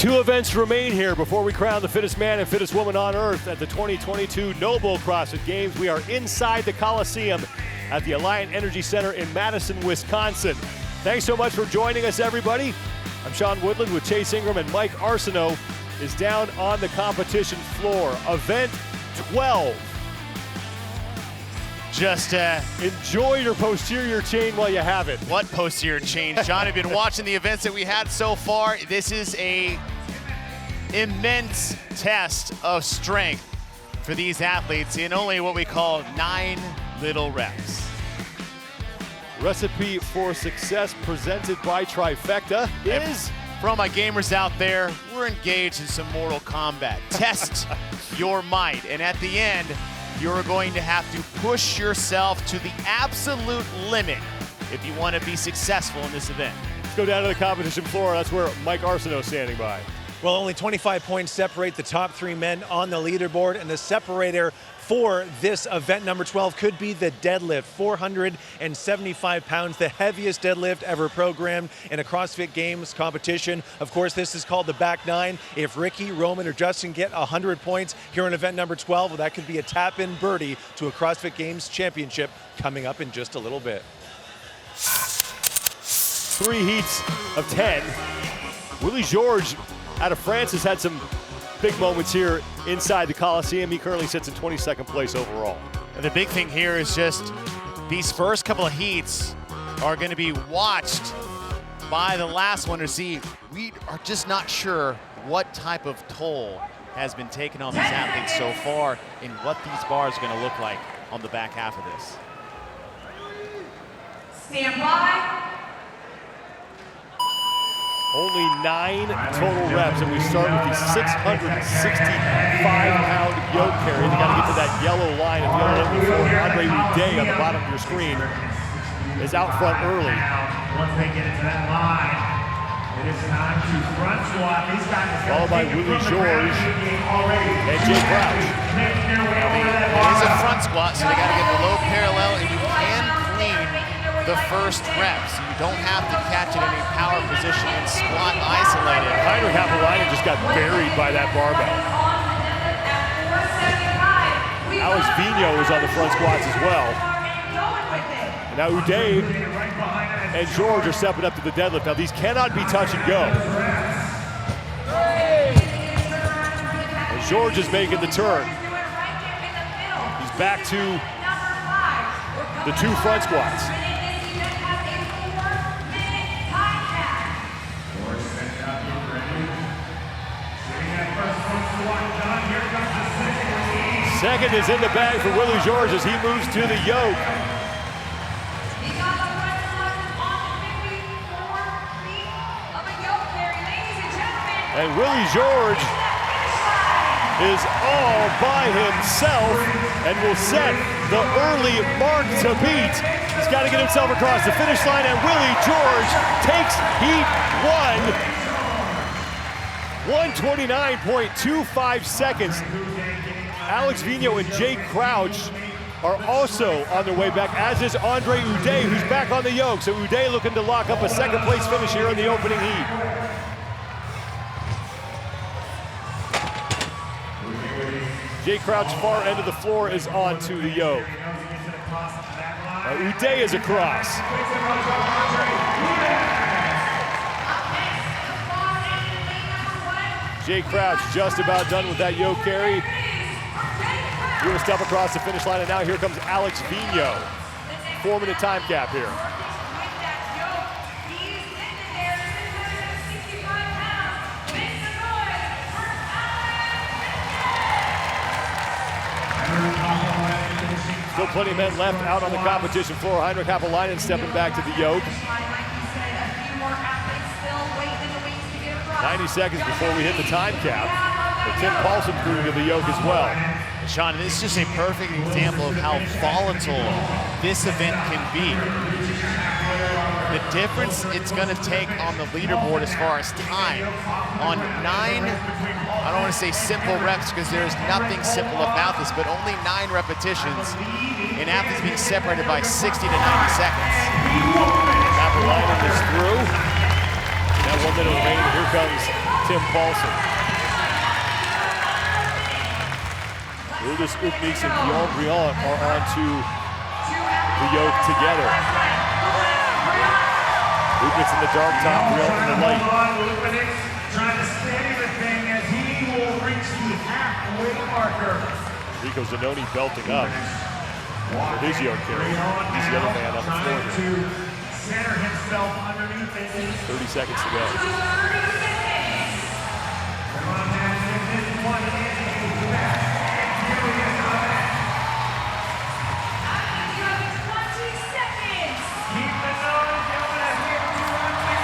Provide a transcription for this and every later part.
Two events remain here before we crown the fittest man and fittest woman on earth at the 2022 NOBULL CrossFit Games. We are inside the Coliseum at the Alliant Energy Center in Madison, Wisconsin. Thanks so much for joining us, everybody. I'm Sean Woodland with Chase Ingram, and Mike Arsenault is down on the competition floor. Event 12. Just enjoy your posterior chain while you have it. What posterior chain, Sean? I've been watching the events that we had so far. This is a immense test of strength for these athletes in only what we call 9 little reps. Recipe for success presented by Trifecta is... For all my gamers out there, we're engaged in some Mortal Kombat. Test your might, and at the end, you're going to have to push yourself to the absolute limit if you want to be successful in this event. Let's go down to the competition floor. That's where Mike Arsenault is standing by. Well, only 25 points separate the top 3 men on the leaderboard, and the separator for this event number 12 could be the deadlift. 475 pounds, the heaviest deadlift ever programmed in a CrossFit Games competition. Of course, this is called the back 9. If Ricky, Roman, or Justin get 100 points here in event number 12, well, that could be a tap-in birdie to a CrossFit Games championship coming up in just a little bit. 3 heats of 10. Willie George out of France has had some big moments here inside the Coliseum. He currently sits in 22nd place overall. And the big thing here is just these first couple of heats are going to be watched by the last one to see. We are just not sure what type of toll has been taken on these athletes so far and what these bars are going to look like on the back half of this. Stand by. Only 9 total reps, and we start with the 665-pound yoke carry. They got to get to that yellow line at the other end of the floor. Andre Uday on the bottom of your screen is out front early. Once they get into that line, it is time to front squat. These guys followed by Willie George and Jay Crouch. It is a front squat, so they got to get below parallel, and you can clean the first reps. You don't have to catch it in a power position and squat isolated. Heinrich Happelainen just got buried by that barbell. Alex Vigneault is on the front squats as well. And now Uday and George are stepping up to the deadlift. Now these cannot be touch and go. And George is making the turn. He's back to the 2 front squats. Second is in the bag for Willie George as he moves to the yoke. And Willie George is all by himself and will set the early mark to beat. He's got to get himself across the finish line, and Willie George takes heat 1. 1:29.25 seconds. Alex Vigneault and Jay Crouch are also on their way back, as is Andre Uday, who's back on the yoke. So Uday looking to lock up a 2nd place finish here in the opening heat. Jay Crouch, far end of the floor, is onto the yoke. Uday is across. Jay Crouch just about done with that yoke carry. Doing a step across the finish line, and now here comes Alex Vigneault. 4-minute time cap here. Still plenty of men left out on the competition floor. Heinrich Happelainen stepping back to the yoke. 90 seconds before we hit the time cap. But Tim Paulson moving to the yoke as well. Sean, this is just a perfect example of how volatile this event can be. The difference it's going to take on the leaderboard as far as time on 9, I don't want to say simple reps because there's nothing simple about this, but only 9 repetitions and athletes being separated by 60 to 90 seconds. Happelainen is through. Now 1 minute remaining. Here comes Tim Paulson. Lourdes Ukniks and Guillaume Briand are onto the yoke together. Ukniks in the dark top, Briand in the light. Trying to steady the thing as he will reach the halfway marker. Rico Zanoni belting up for his yoke carry. He's the other man on the floor here. Center himself underneath it. 30 seconds to go.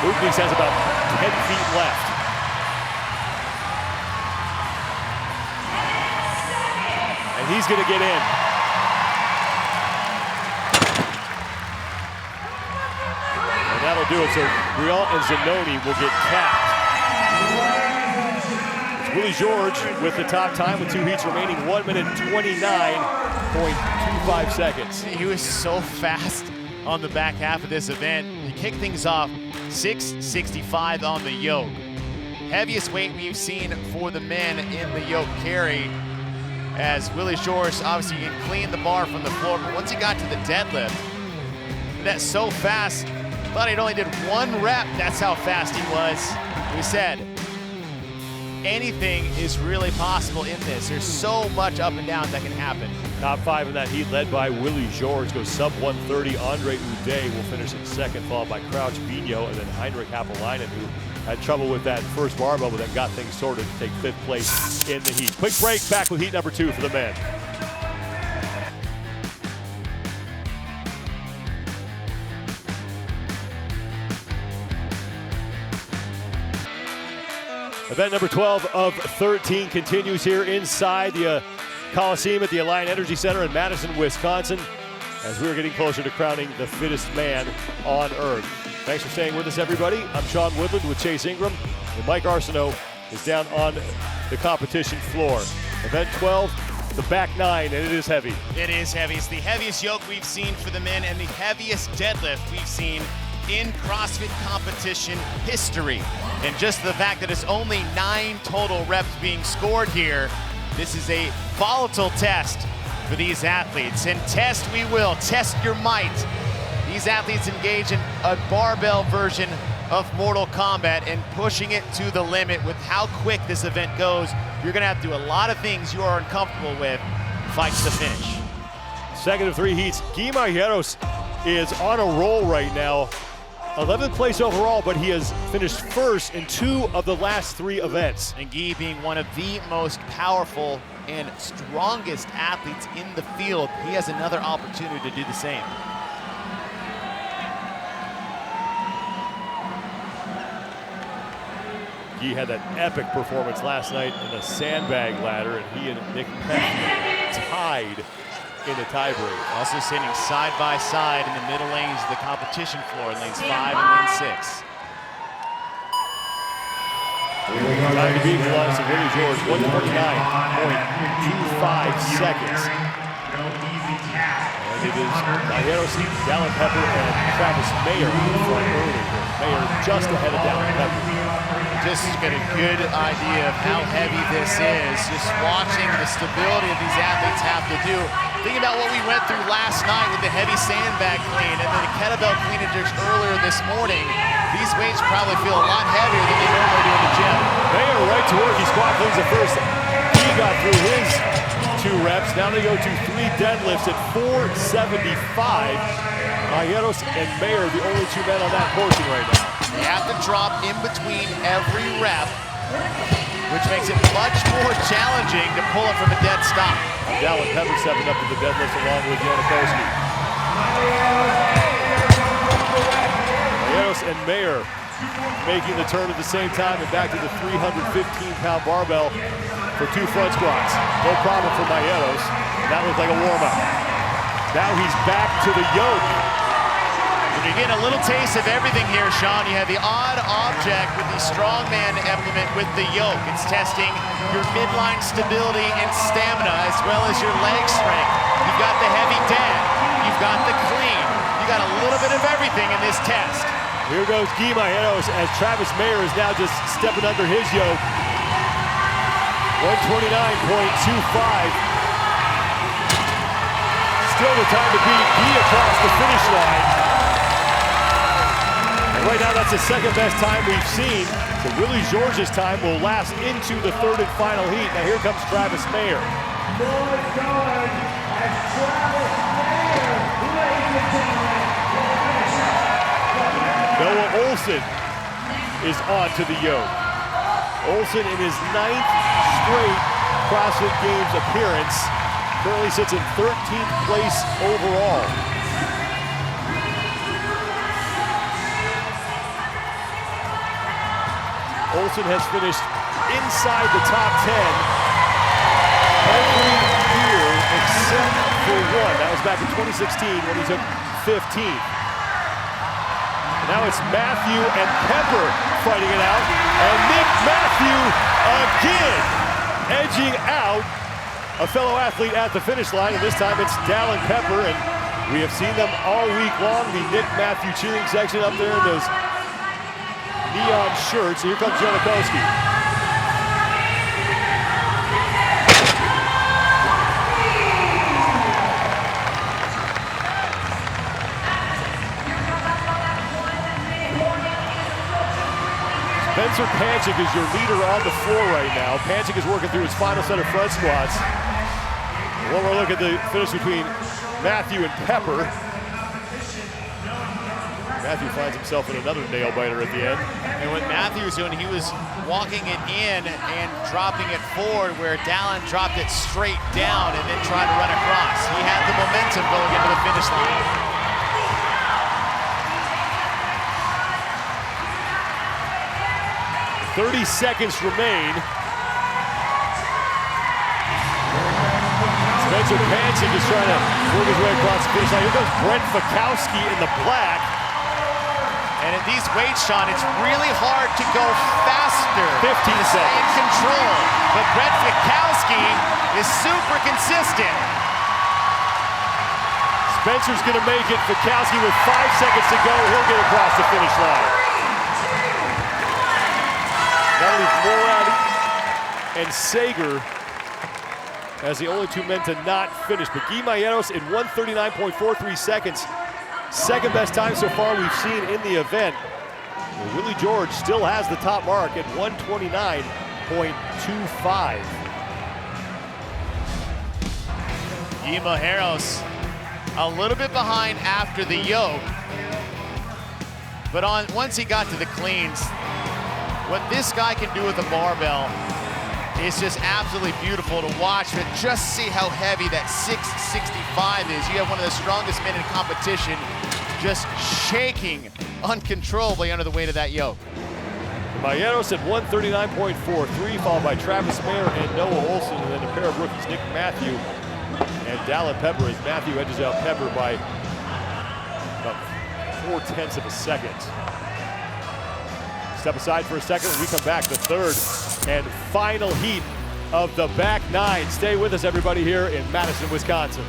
Ukniks has about 10 feet left. And he's going to get in. And that'll do it. So Briand and Zanoni will get capped. It's Willie George with the top time with 2 heats remaining, 1 minute 29.25 seconds. He was so fast on the back half of this event. He kicked things off 665 on the yoke. Heaviest weight we've seen for the men in the yoke carry, as Willie George obviously can clean the bar from the floor, but once he got to the deadlift, that's so fast. Thought he'd only did 1 rep. That's how fast he was. We said anything is really possible in this. There's so much up and down that can happen. Top 5 in that heat led by Willie George goes sub 130. Andre Uday will finish in second, followed by Crouch Vigno and then Heinrich Happelainen, who had trouble with that first barbell, but then got things sorted to take 5th place in the heat. Quick break, back with heat number 2 for the men. Event number 12 of 13 continues here inside the Coliseum at the Alliant Energy Center in Madison, Wisconsin, as we're getting closer to crowning the fittest man on Earth. Thanks for staying with us, everybody. I'm Sean Woodland with Chase Ingram, and Mike Arsenault is down on the competition floor. Event 12, the back 9, and it is heavy. It is heavy. It's the heaviest yoke we've seen for the men and the heaviest deadlift we've seen in CrossFit competition history. And just the fact that it's only 9 total reps being scored here, this is a volatile test for these athletes. And test we will, test your might. These athletes engage in a barbell version of Mortal Kombat and pushing it to the limit with how quick this event goes. You're gonna have to do a lot of things you are uncomfortable with, fights to finish. Second of 3 heats, Guy Mailleros is on a roll right now. 11th place overall, but he has finished first in 2 of the last 3 events. And Guy being one of the most powerful and strongest athletes in the field, he has another opportunity to do the same. Guy had that epic performance last night in the sandbag ladder, and he and Nick Petty tied in the tiebreak. Also sitting side by side in the middle lanes of the competition floor, lanes 5 and lane 6. Time to beat Elias and Willie George, 1:49.25 seconds. And it is Mailleros, Dallin Pepper, and Travis Mayer from early. Mayer just ahead of Dallin Pepper. Just get a good idea of how heavy this is. Just watching the stability that these athletes have to do. Think about what we went through last night with the heavy sandbag clean and then the kettlebell clean just earlier this morning. These weights probably feel a lot heavier than they normally do in the gym. Mayer right to work. He squat cleans at first. He got through his 2 reps. Now they go to 3 deadlifts at 475. Mailleros and Mayer, the only 2 men on that portion right now. You have to drop in between every rep, which makes it much more challenging to pull it from a dead stop. Dallin Pepper stepping up to the deadlift along with Janikowski. Mailleros and Mayer making the turn at the same time and back to the 315-pound barbell for 2 front squats. No problem for Mailleros. That was like a warm-up. Now he's back to the yoke. You're getting a little taste of everything here, Sean. You have the odd object with the strongman implement with the yoke. It's testing your midline stability and stamina as well as your leg strength. You've got the heavy dead. You've got the clean. You got a little bit of everything in this test. Here goes Guy Mayeros as Travis Mayer is now just stepping under his yoke. 129.25. Still the time to beat Guy across the finish line. And right now that's the second best time we've seen. So Willie George's time will last into the third and final heat. Now here comes Travis Mayer. Noah George as Travis Mayer, ladies and gentlemen. Noah Olson is on to the yoke. Olson in his 9th straight CrossFit Games appearance. Currently sits in 13th place overall. Olson has finished inside the top 10 every year except for one. That was back in 2016 when he took 15th. Now it's Matthew and Pepper fighting it out. And Nick Matthew again edging out a fellow athlete at the finish line. And this time it's Dallin Pepper. And we have seen them all week long. The Nick Matthew cheering section up there in those neon shirts. Here comes Janikowski. Spencer Panchik is your leader on the floor right now. Panchik is working through his final set of front squats. One more look at the finish between Matthew and Pepper. Matthew finds himself in another nail biter at the end. And what Matthew was doing, he was walking it in and dropping it forward where Dallin dropped it straight down and then tried to run across. He had the momentum going into the finish line. 30 seconds remain. Spencer Panchik is trying to work his way across the finish line. Here goes Brent Fikowski in the black. And in these weights, Sean, it's really hard to go faster. 15 seconds. Stay in control. But Brent Fikowski is super consistent. Spencer's gonna make it. Fikowski with 5 seconds to go. He'll get across the finish line. That'll leave Morad and Sager as the only two men to not finish. But Guy Mayeros in 1:39.43 seconds. Second best time so far we've seen in the event. Well, Willie George still has the top mark at 129.25. Guy Mayeros a little bit behind after the yoke. But once he got to the cleans, what this guy can do with a barbell is just absolutely beautiful to watch. But just see how heavy that 665 is. You have one of the strongest men in competition just shaking uncontrollably under the weight of that yoke. Mayeros at 139.43, followed by Travis Mayer and Noah Olson, and then a pair of rookies, Nick Matthew and Dallin Pepper, as Matthew edges out Pepper by about 0.4 of a second. Step aside for a second when we come back. The third and final heat of the back nine. Stay with us, everybody, here in Madison, Wisconsin.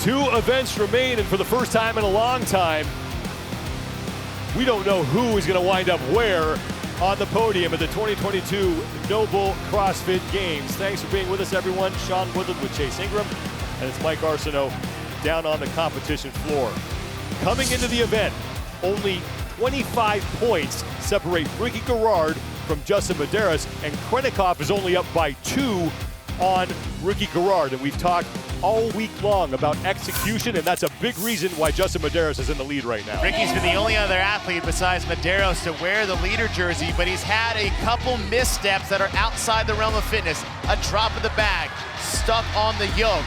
2 events remain, and for the first time in a long time, we don't know who is going to wind up where on the podium at the 2022 NOBULL CrossFit Games. Thanks for being with us, everyone. Sean Woodland with Chase Ingram, and it's Mike Arsenault down on the competition floor. Coming into the event, only 25 points separate Ricky Garrard from Justin Medeiros, and Krennikov is only up by 2 on Ricky Garrard. And we've talked all week long about execution, and that's a big reason why Justin Medeiros is in the lead right now. Ricky's been the only other athlete besides Medeiros to wear the leader jersey, but he's had a couple missteps that are outside the realm of fitness. A drop of the bag, stuck on the yoke.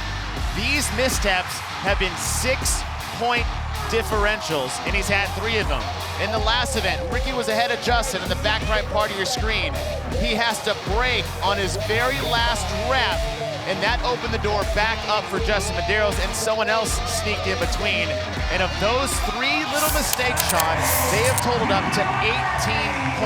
These missteps have been 6-point differentials, and he's had 3 of them. In the last event, Ricky was ahead of Justin in the back right part of your screen. He has to break on his very last rep, and that opened the door back up for Justin Medeiros, and someone else sneaked in between. And of those 3 little mistakes, Sean, they have totaled up to 18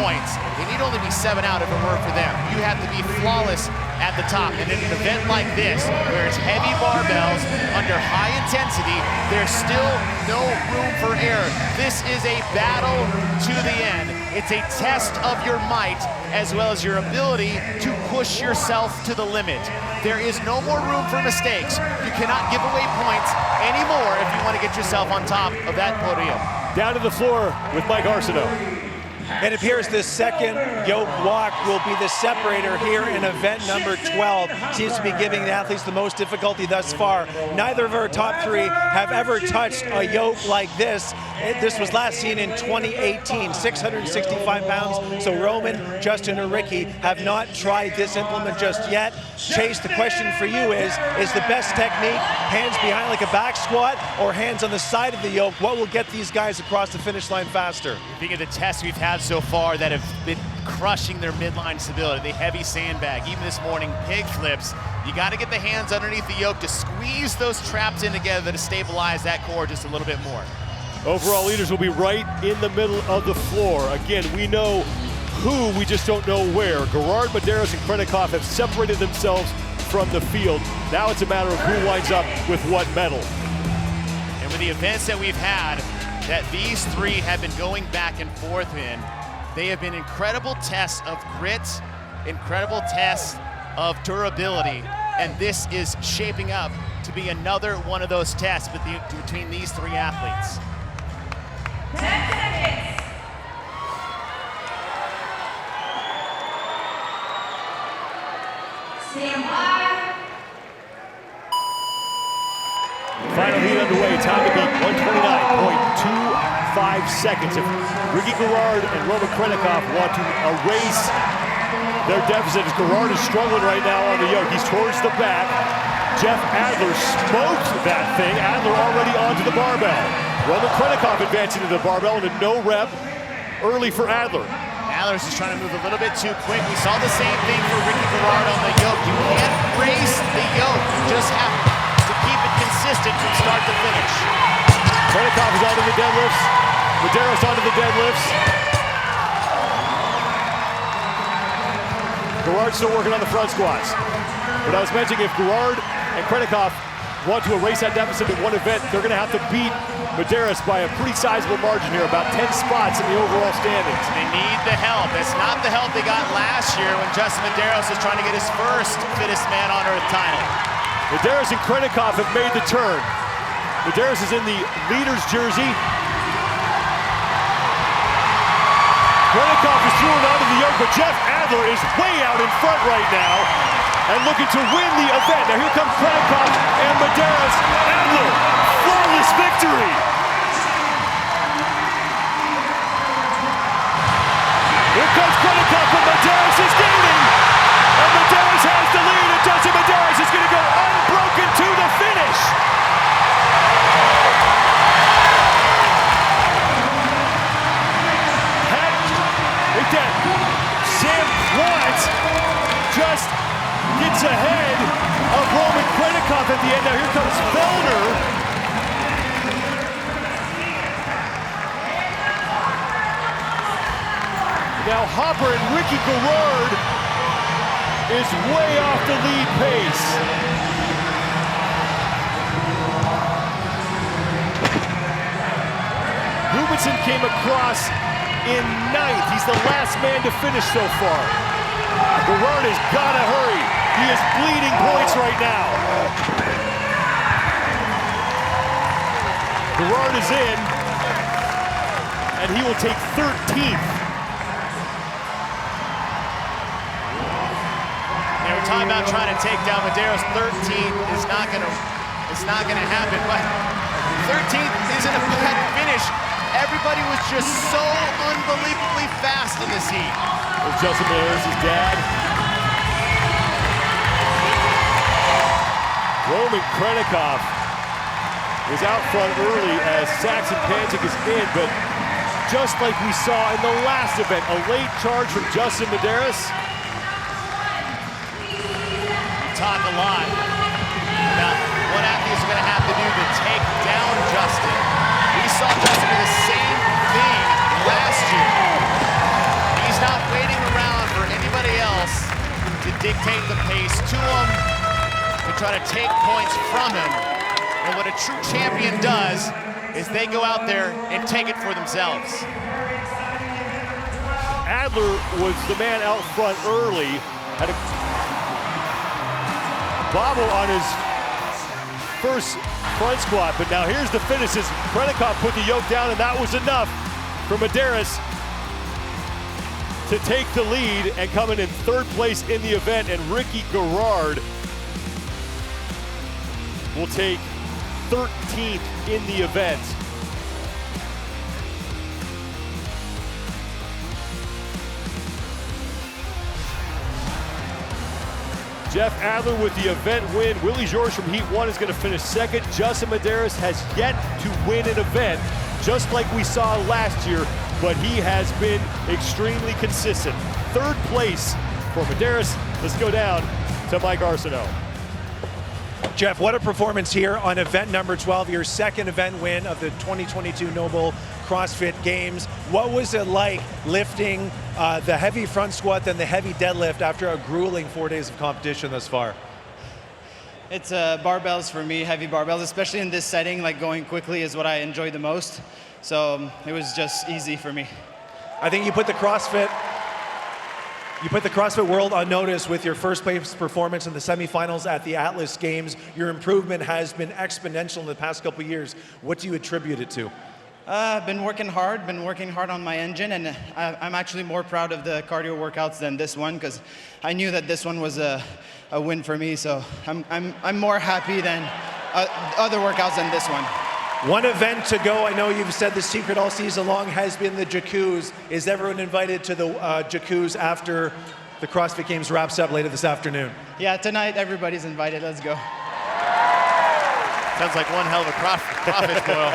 points. They need only be 7 out if it were for them. You have to be flawless at the top. And in an event like this, where it's heavy barbells under high intensity, there's still no room for error. This is a battle to the end. It's a test of your might as well as your ability to push yourself to the limit. There is no more room for mistakes. You cannot give away points anymore if you want to get yourself on top of that podium. Down to the floor with Mike Arsenault. It appears the second yoke walk will be the separator here in event number 12. Seems to be giving the athletes the most difficulty thus far. Neither of our top 3 have ever touched a yoke like this. This was last seen in 2018, 665 pounds. So Roman, Justin, or Ricky have not tried this implement just yet. Chase, the question for you is the best technique hands behind like a back squat or hands on the side of the yoke? What will get these guys across the finish line faster? Think of the tests we've had so far that have been crushing their midline stability. The heavy sandbag, even this morning, pig flips. You got to get the hands underneath the yoke to squeeze those traps in together to stabilize that core just a little bit more. Overall leaders will be right in the middle of the floor. Again, we know who, we just don't know where. Garrard, Medeiros, and Krennikov have separated themselves from the field. Now it's a matter of who winds up with what medal. And with the events that we've had, that these 3 have been going back and forth in, they have been incredible tests of grit, incredible tests of durability, and this is shaping up to be another one of those tests between these 3 athletes. 10 seconds. Stand by. Final heat underway, time to beat 129.25 seconds. If Ricky Garrard and Roman Krennikov want to erase their deficit, as Garrard is struggling right now on the yoke. He's towards the back. Jeff Adler smoked that thing. Adler already onto the barbell. Roman Krennikov advancing to the barbell and a no rep early for Adler. Adler's just trying to move a little bit too quick. We saw the same thing for Ricky Garrard on the yoke. You can't race the yoke. You just have to keep it consistent from start to finish. Krennikov is onto the deadlifts. Medeiros onto the deadlifts. Garrard's still working on the front squats. But I was mentioning, if Garrard and Krennikov want to erase that deficit in one event, they're going to have to beat Medeiros by a pretty sizable margin here, about 10 spots in the overall standings. They need the help. It's not the help they got last year when Justin Medeiros was trying to get his first Fittest Man on Earth title. Medeiros and Krennikov have made the turn. Medeiros is in the leader's jersey. Krennikov is thrown onto the yoke, but Jeff Adler is way out in front right now and looking to win the event. Now here comes Krennikov and Medeiros. Adler, flawless victory. Here comes Krennikov, but Medeiros is gaining. And Medeiros has the lead, and Justin Medeiros is going to go unbroken to the finish. Sam Quant just gets ahead of Roman Krennikov at the end. Now here comes Fellner. Now Hopper and Ricky Garrard is way off the lead pace. Johnson came across in 9th. He's the last man to finish so far. Gerard has got to hurry. He is bleeding points right now. Gerard is in, and he will take 13th. They were talking about trying to take down Medeiros. 13th is not gonna happen, but 13th isn't a bad finish. Everybody was just so unbelievably fast in this heat. There's Justin Medeiros' dad. Roman Krennikov was out front early as Saxon Panchik is in, but just like we saw in the last event, a late charge from Justin Medeiros. We talk a lot about what athletes are going to have to do to take down Justin. We saw Justin do the same thing last year. He's not waiting around for anybody else to dictate the pace to him, to try to take points from him. And what a true champion does is they go out there and take it for themselves. Adler was the man out front early, had a bobble on his first front squat, but now here's the finishes. Krennikov put the yoke down, and that was enough for Medeiros to take the lead and come in 3rd place in the event, and Ricky Gerard will take 13th in the event. Jeff Adler with the event win. Willie George from Heat 1 is going to finish 2nd. Justin Medeiros has yet to win an event, just like we saw last year, but he has been extremely consistent. 3rd place for Medeiros. Let's go down to Mike Arsenault. Jeff, what a performance here on event number 12, your 2nd event win of the 2022 NOBULL CrossFit Games. What was it like lifting the heavy front squat and the heavy deadlift after a grueling 4 days of competition thus far? It's barbells for me, heavy barbells, especially in this setting. Like going quickly is what I enjoy the most. So it was just easy for me. I think you put the CrossFit world on notice with your first place performance in the semifinals at the Atlas Games. Your improvement has been exponential in the past couple of years. What do you attribute it to? I've been working hard on my engine, and I'm actually more proud of the cardio workouts than this one, because I knew that this one was a win for me. So I'm more happy than other workouts than this one. One event to go. I know you've said the secret all season long has been the jacuzzi. Is everyone invited to the jacuzzi after the CrossFit Games wraps up later this afternoon? Yeah, tonight everybody's invited. Let's go. Sounds like one hell of a profit spoil.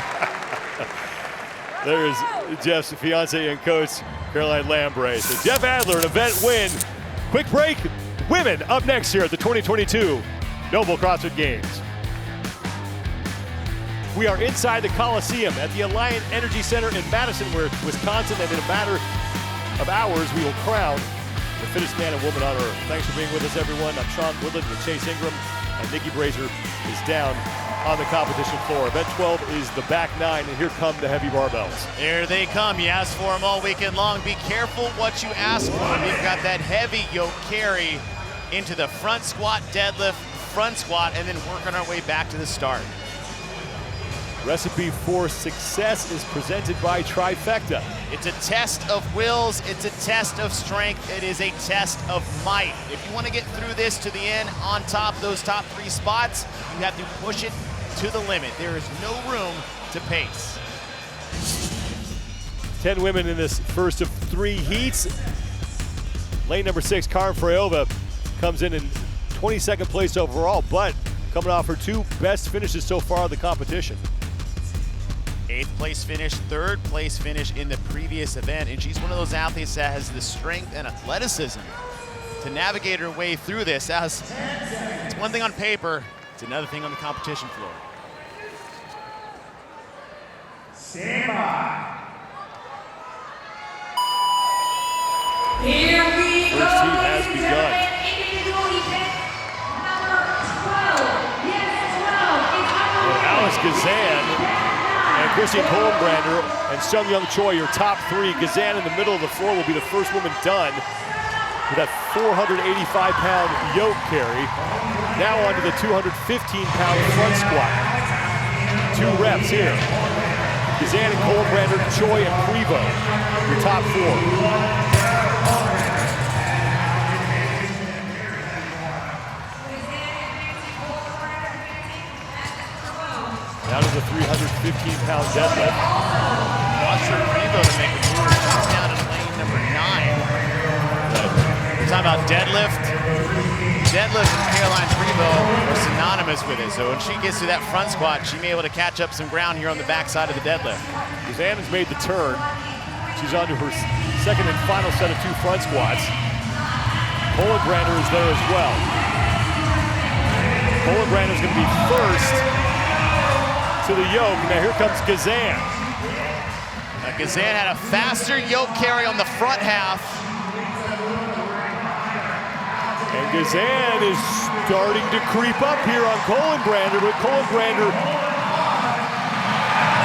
There's Jeff's fiance and coach, Caroline Lambre. So Jeff Adler, an event win. Quick break. Women up next here at the 2022 NOBULL CrossFit Games. We are inside the Coliseum at the Alliant Energy Center in Madison, Wisconsin, and in a matter of hours, we will crown the fittest man and woman on earth. Thanks for being with us, everyone. I'm Sean Woodland with Chase Ingram, and Nikki Brazier is down on the competition floor. Event 12 is the back 9, and here come the heavy barbells. Here they come. You asked for them all weekend long. Be careful what you ask for. We've got that heavy yoke carry into the front squat, deadlift, front squat, and then working our way back to the start. Recipe for success is presented by Trifecta. It's a test of wills, it's a test of strength, it is a test of might. If you want to get through this to the end on top, those top 3 spots, you have to push it to the limit. There is no room to pace. 10 women in this first of 3 heats. Lane number 6, Karen Freyova, comes in 22nd place overall, but coming off her 2 best finishes so far of the competition. 8th place finish, 3rd place finish in the previous event, and she's one of those athletes that has the strength and athleticism to navigate her way through this. As it's one thing on paper, it's another thing on the competition floor. Stand by. Here we go. First heat has begun. Individual event number 12. Yes, 12. It's Alice Gazan and Christine Kohlenbrander and Sung-Young Choi, your top three. Gazan in the middle of the floor will be the first woman done with that 485-pound yoke carry. Now onto the 215-pound front squat. 2 reps here. Gazan and Kohlenbrander, Choi and Prevo, your top 4. Down to the 315-pound deadlift. Watch for Prevo to make a move. Comes down in lane number 9. We're talking about deadlift. Deadlift and Caroline Prevo are synonymous with it. So when she gets to that front squat, she may be able to catch up some ground here on the backside of the deadlift. Gazan has made the turn. She's on to her second and final set of 2 front squats. Kohlenbrander is there as well. Kohlenbrander is going to be first to the yoke. Now here comes Gazan. Gazan had a faster yoke carry on the front half. And Gazan is starting to creep up here on Kohlenbrander, but Kohlenbrander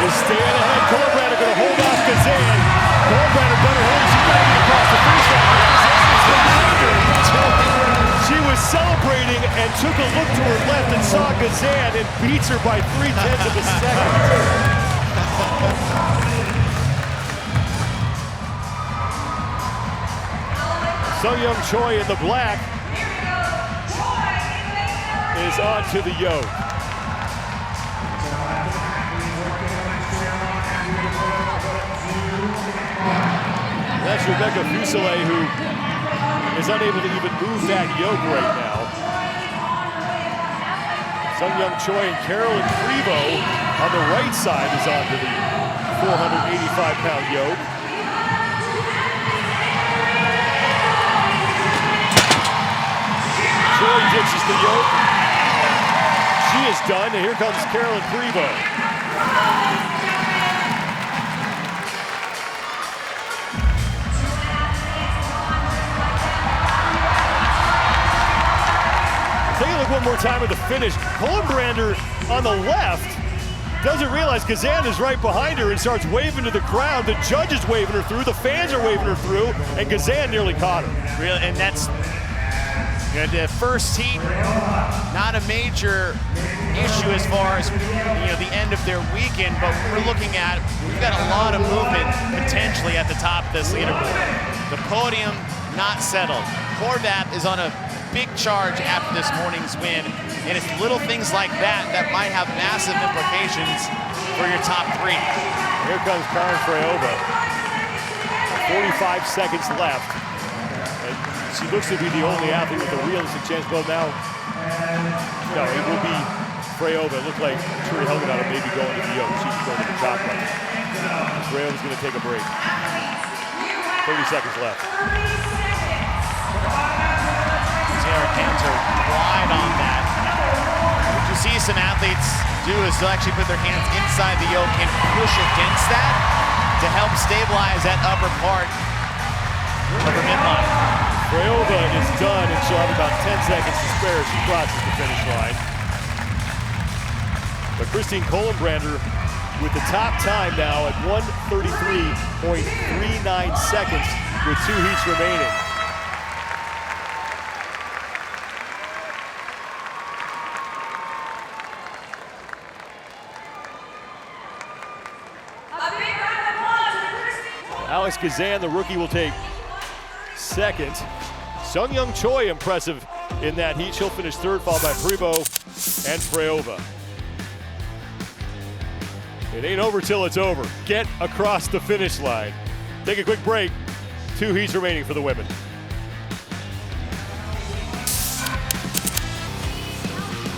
is staying ahead. Kohlenbrander going to hold off Gazan. Kohlenbrander better hold. She's got to get across the finish line. She was celebrating and took a look to her left and saw Gazan and beats her by 0.3 of a second. Sung-Young Choi in the black is onto the yoke. That's Rebecca Fuselier, who is unable to even move that yoke right now. Sung-Young Choi and Carolyn Prevo on the right side is onto the 485-pound yoke. Choi ditches the yoke. She is done, and here comes Carolyn Prevo. Take a look one more time at the finish. Kohlenbrander on the left doesn't realize Gazan is right behind her and starts waving to the crowd. The judge is waving her through, the fans are waving her through, and Gazan nearly caught her. Really, and that's the first heat, not a major issue as far as the end of their weekend, but we're looking at, we've got a lot of movement potentially at the top of this leaderboard. The podium not settled. Horvath is on a big charge after this morning's win, and it's little things like that that might have massive implications for your top 3. Here comes Karin Freyova. 45 seconds left. And she looks to be the only athlete with a realistic chance. Well, now, no, it will be Freyova. It looked like Turi Helgenauer maybe going to the yoke. She's going to the top right. Freyova's going to take a break. 30 seconds left. Her hands are wide on that. What you see some athletes do is they'll actually put their hands inside the yoke and push against that to help stabilize that upper part of her midline. Freyova is done, and she'll have about 10 seconds to spare as she crosses the finish line. But Christine Kohlenbrander with the top time now at 1:33.39 seconds with 2 heats remaining. Alex Gazan, the rookie, will take second. Sung-Young Choi, impressive in that heat. She'll finish third, followed by Prevo and Freyova. It ain't over till it's over. Get across the finish line. Take a quick break. 2 heats remaining for the women.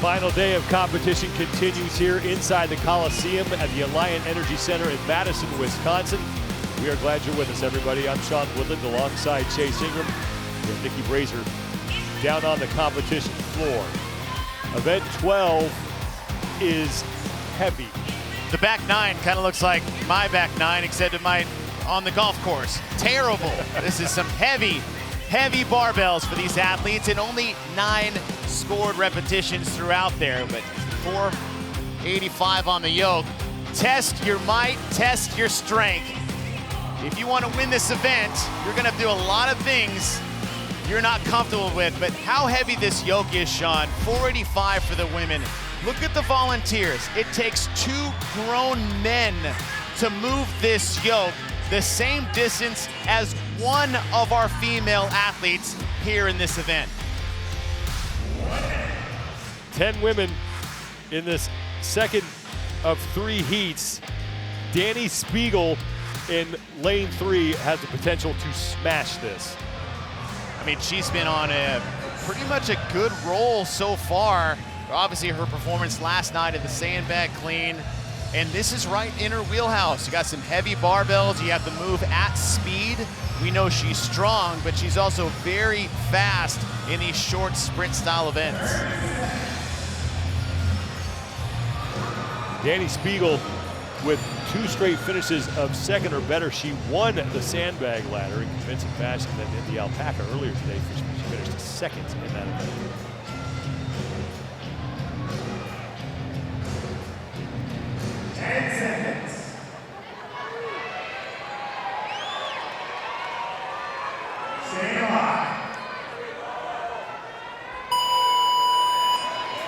Final day of competition continues here inside the Coliseum at the Alliant Energy Center in Madison, Wisconsin. We are glad you're with us, everybody. I'm Sean Woodland alongside Chase Ingram. We have Nikki Brazier down on the competition floor. Event 12 is heavy. The back 9 kind of looks like my back 9, except it might on the golf course. Terrible. This is some heavy barbells for these athletes, and only 9 scored repetitions throughout there, but 485 on the yoke. Test your might, test your strength. If you want to win this event, you're gonna have to do a lot of things you're not comfortable with, but how heavy this yoke is, Sean, 485 for the women. Look at the volunteers. It takes 2 grown men to move this yoke the same distance as one of our female athletes here in this event. 10 women in this second of 3 heats. Dani Speegle in lane 3 has the potential to smash this. I mean, she's been on a pretty much a good roll so far. Obviously, her performance last night at the sandbag clean, and this is right in her wheelhouse. You got some heavy barbells, you have to move at speed. We know she's strong, but she's also very fast in these short sprint style events. Dani Speegle with 2 straight finishes of second or better. She won the sandbag ladder in convincing fashion, then in the alpaca earlier today. She finished second in that event.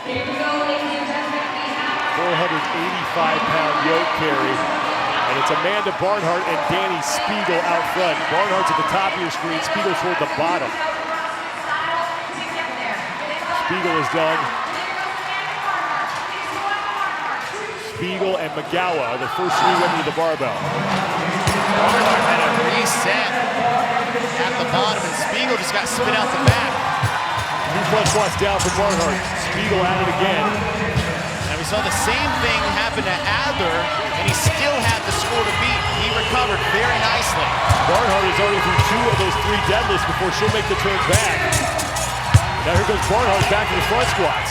Here we go, ladies and gentlemen. We have 485-pound yoke carry. And it's Amanda Barnhart and Dani Speegle out front. Barnhart's at the top of your screen, Speegle toward the bottom. Speegle is done. Speegle and McGowan are the first 3 women to the barbell. Barnhart had a reset at the bottom, and Speegle just got spit out the back. 2 front squats down for Barnhart. Speegle at it again. And we saw the same thing happen to Adler, and he still had the score to beat. He recovered very nicely. Barnhart is already through 2 of those 3 deadlifts before she'll make the turn back. Now here goes Barnhart back to the front squats.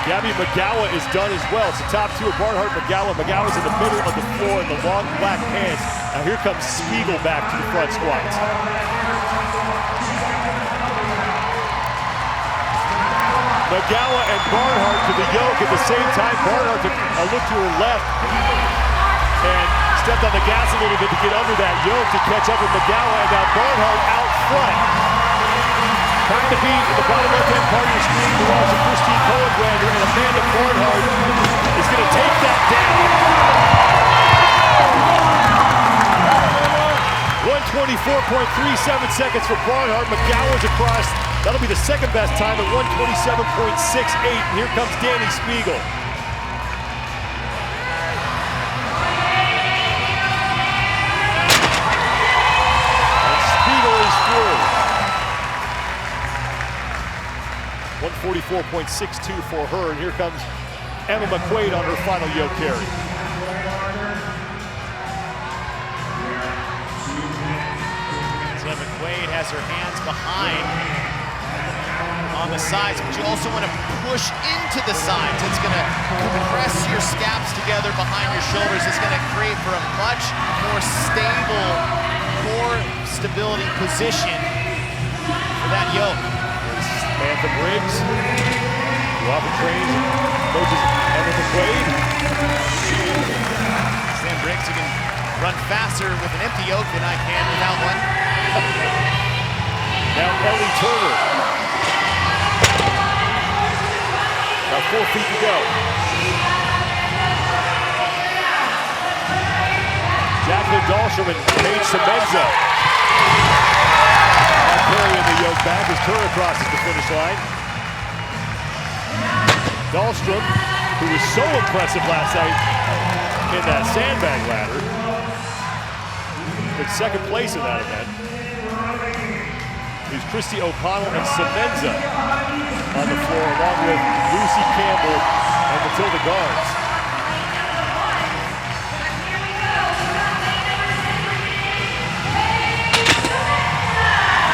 Gabby McGowan is done as well. It's the top 2 of Barnhart, McGowan. McGowan's in the middle of the floor in the long black pants. Now here comes Speegle back to the front squats. McGowan and Barnhart to the yoke at the same time. Barnhart took a look to her left and stepped on the gas a little bit to get under that yoke to catch up with McGowan, and now Barnhart out front. Trying to beat the bottom left-hand part of your screen belongs to Christine Cohenbrander, and Amanda Barnhart is going to take that down. 124.37 seconds for Barnhart. McGowan's across. That'll be the second best time at 127.68. And here comes Dani Speegle. And Speegle is through. 144.62 for her. And here comes Emma McQuaid on her final yoke carry. Emma McQuaid has her hands behind on the sides, but you also want to push into the sides. It's going to compress your scaps together behind your shoulders. It's going to create for a much more stable core stability position for that yoke. Samantha Briggs, who often trains and coaches Emma McQuaid. Sam Briggs, you can run faster with an empty yoke than I can without one. Now Ellie Turner. Now 4 feet to go. Jacqueline Dahlstrom and Paige Semenza. Carrying the yoke back as Turner crosses the finish line. Dahlstrom, who was so impressive last night in that sandbag ladder, in second place in that event. Here's Christy O'Connell and Semenza on the floor, along with Lucy Campbell and Matilda Garnes.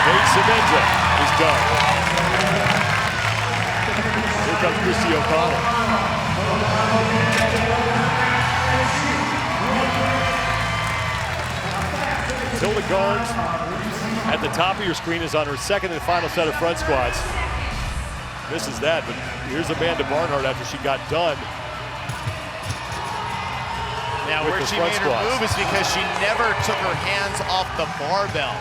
Paige Semenza is done. Here comes Christy O'Connell. Matilda Garnes at the top of your screen is on her second and final set of front squats. misses that, but here's Amanda Barnhart after she got done. Now where she made her move is because she never took her hands off the barbell.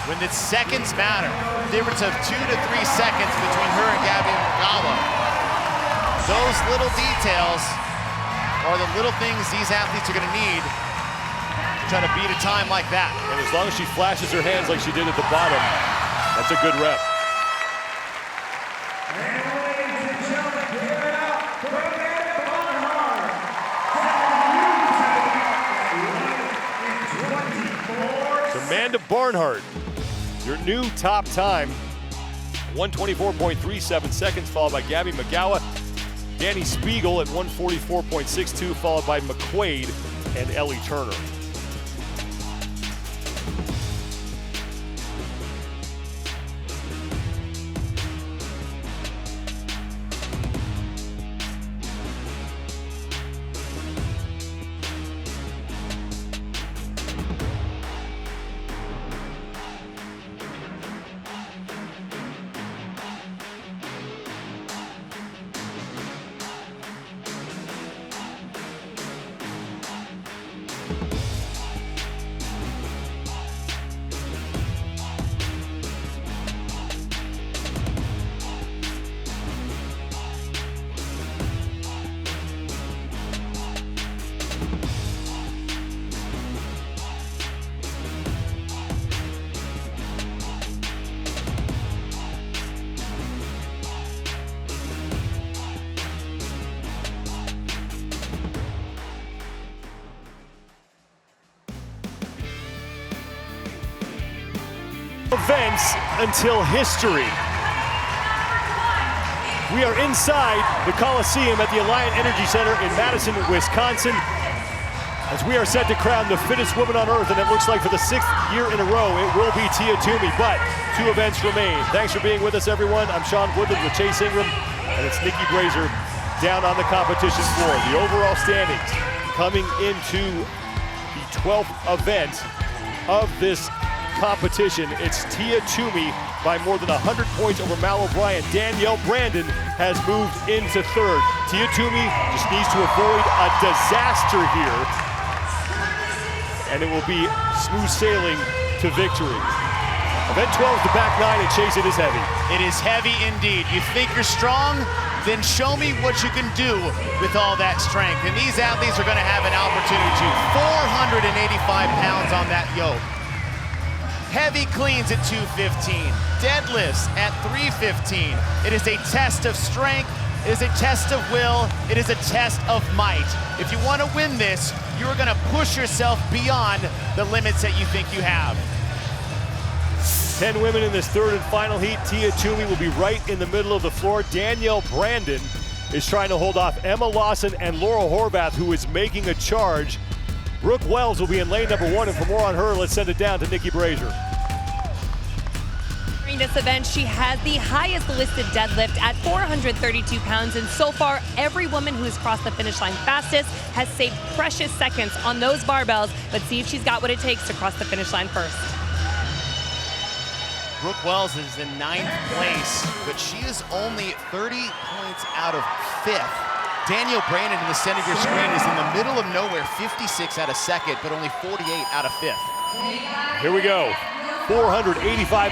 When the seconds matter, difference of 2 to 3 seconds between her and Gabby Magawa. Those little details are the little things these athletes are gonna need to try to beat a time like that. And as long as she flashes her hands like she did at the bottom, that's a good rep. Amanda Barnhart, your new top time, 124.37 seconds, followed by Gabby Magawa. Danny Spiegel at 144.62, followed by McQuaid and Ellie Turner. Events until history. We are inside the Coliseum at the Alliant Energy Center in Madison, Wisconsin, as we are set to crown the fittest woman on earth, and it looks like for the 6th year in a row, it will be Tia Toomey, but 2 events remain. Thanks for being with us, everyone. I'm Sean Woodland with Chase Ingram, and it's Nikki Brazier down on the competition floor. The overall standings coming into the 12th event of this competition. It's Tia Toomey by more than 100 points over Mal O'Brien. Danielle Brandon has moved into 3rd. Tia Toomey just needs to avoid a disaster here, and it will be smooth sailing to victory. Event 12 is the back 9, and Chase, it is heavy. It is heavy indeed. You think you're strong? Then show me what you can do with all that strength. And these athletes are going to have an opportunity to. 485 pounds on that yoke. Heavy cleans at 215, deadlifts at 315. It is a test of strength, it is a test of will, it is a test of might. If you want to win this, you're gonna push yourself beyond the limits that you think you have. 10 women in this 3rd and final heat. Tia Toomey will be right in the middle of the floor. Danielle Brandon is trying to hold off Emma Lawson and Laura Horvath, who is making a charge. Brooke Wells will be in lane number 1, and for more on her, let's send it down to Nikki Brazier. During this event, she has the highest listed deadlift at 432 pounds, and so far, every woman who has crossed the finish line fastest has saved precious seconds on those barbells. Let's see if she's got what it takes to cross the finish line first. Brooke Wells is in 9th place, but she is only 30 points out of 5th. Danielle Brandon in the center of your screen is in the middle of nowhere, 56 out of 2nd, but only 48 out of 5th. Here we go. 485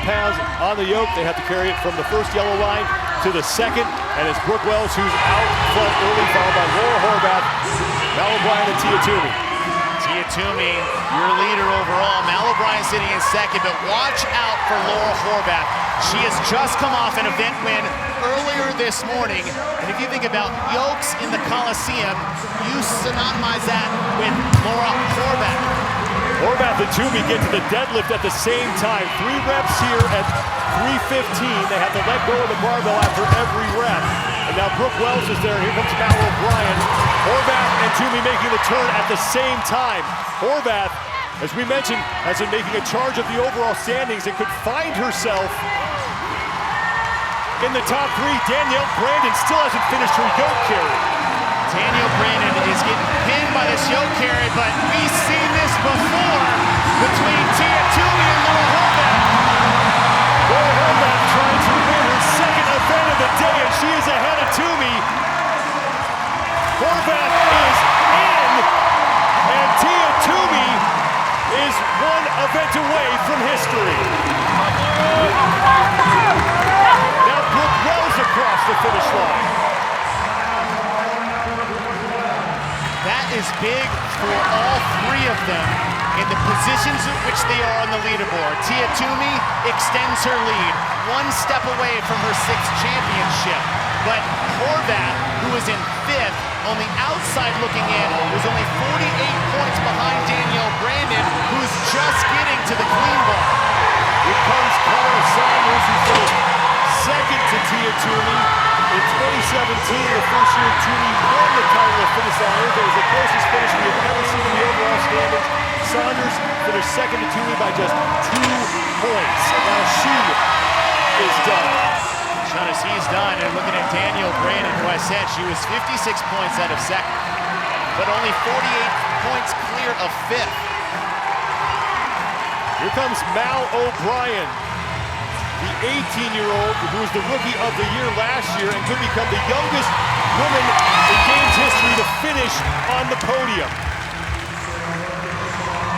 pounds on the yoke. They have to carry it from the first yellow line to the 2nd, and it's Brooke Wells who's out front early, followed by Laura Horvath, Mal O'Brien, and Tia Toomey. Tia Toomey, your leader overall. Mal O'Brien sitting in 2nd, but watch out for Laura Horvath. She has just come off an event win earlier this morning, and if you think about yokes in the Coliseum, you synonymize that with Laura Horvath. Horvath and Toomey get to the deadlift at the same time. 3 reps here at 315. They have to let go of the barbell after every rep. And now Brooke Wells is there. Here comes Mal O'Brien. Horvath and Toomey making the turn at the same time. Horvath, as we mentioned, has been making a charge of the overall standings and could find herself in the top 3. Danielle Brandon still hasn't finished her yoke carry. Danielle Brandon is getting pinned by this yoke carry, but we've seen this before between Tia Toomey and Laura Horvath. Laura Horvath trying to win her 2nd event yards away from history. Now Brooke Wells across the finish line. That is big for all three of them in the positions in which they are on the leaderboard. Tia Toomey extends her lead, one step away from her 6th championship. But Horvath, who is in 5th, on the outside looking in, was only 48 points behind Danielle Brandon, who's just getting to the clean bar. Here comes Carl Saunders, who finished second to Tia Toomey. In 2017, the first year Toomey won the title of Fittest On Earth. It was the closest finish we have ever seen in the overall standings. Saunders finished second to Toomey by just 2 points. And now she is done. Sean, as he's done, and looking at Danielle Brandon, who I said she was 56 points out of 2nd, but only 48 points clear of 5th. Here comes Mal O'Brien, the 18-year-old who was the Rookie of the Year last year and could become the youngest woman in Games history to finish on the podium.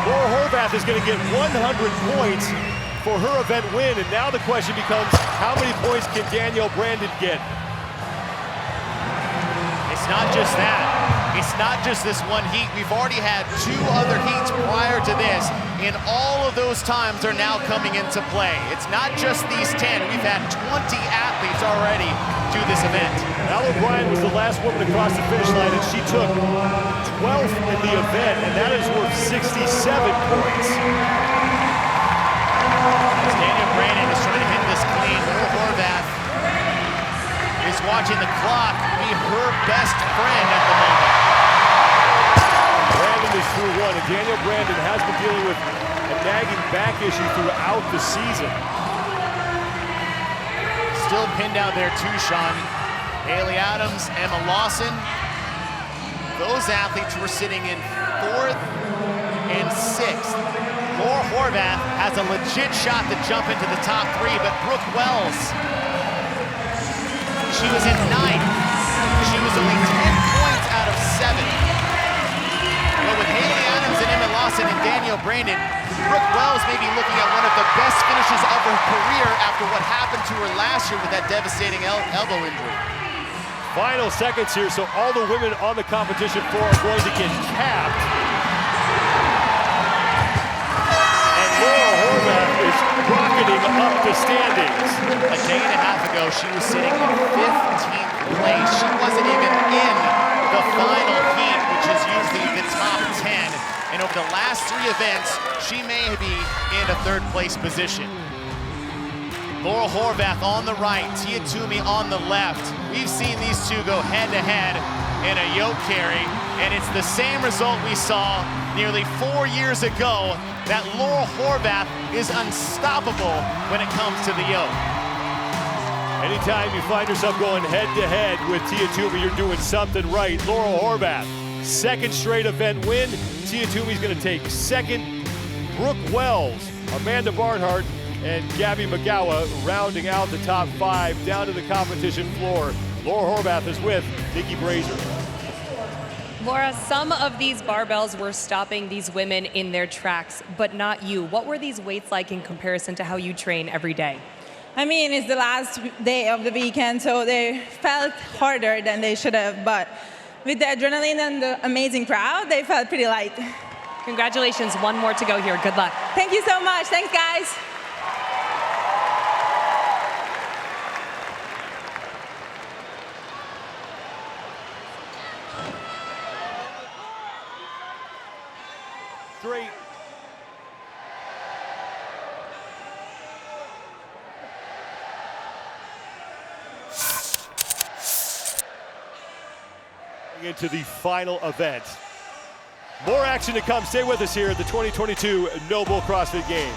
Laura Horvath is going to get 100 points for her event win, and now the question becomes, how many points can Danielle Brandon get? It's not just that. It's not just this one heat. We've already had 2 other heats prior to this, and all of those times are now coming into play. It's not just these 10. We've had 20 athletes already do this event. Al O'Brien was the last woman to cross the finish line, and she took 12th in the event, and that is worth 67 points. As Danielle Brandon is trying to hit this clean, Laura Horvath is watching the clock be her best friend at the moment. Brandon is through 1, and Danielle Brandon has been dealing with a nagging back issue throughout the season. Still pinned out there too, Sean. Haley Adams, Emma Lawson. Those athletes were sitting in 4th and 6th. Laura Horvath has a legit shot to jump into the top 3, but Brooke Wells, she was in 9th. She was only 10 points out of 7. But with Haley Adams and Emma Lawson and Danielle Brandon, Brooke Wells may be looking at one of the best finishes of her career after what happened to her last year with that devastating elbow injury. Final seconds here, so all the women on the competition floor are going to get capped. And Laura Horvath is rocketing up the standings. A day and a half ago, she was sitting in 15th place. She wasn't even in the final heat, which is usually the top 10. And over the last 3 events, she may be in a 3rd place position. Laura Horvath on the right, Tia Toomey on the left. We've seen these two go head-to-head in a yoke carry, and it's the same result we saw nearly 4 years ago, that Laura Horvath is unstoppable when it comes to the yoke. Anytime you find yourself going head-to-head with Tia Toomey, you're doing something right. Laura Horvath, 2nd straight event win. Tia Toomey's going to take 2nd. Brooke Wells, Amanda Barnhart, and Gabby McGowan rounding out the top 5 down to the competition floor. Laura Horvath is with Nikki Brazier. Laura, some of these barbells were stopping these women in their tracks, but not you. What were these weights like in comparison to how you train every day? I mean, it's the last day of the weekend, so they felt harder than they should have, but with the adrenaline and the amazing crowd, they felt pretty light. Congratulations, 1 more to go here. Good luck. Thank you so much. Thanks, guys. Three. Into the final event. More action to come. Stay with us here at the 2022 NOBULL CrossFit Games.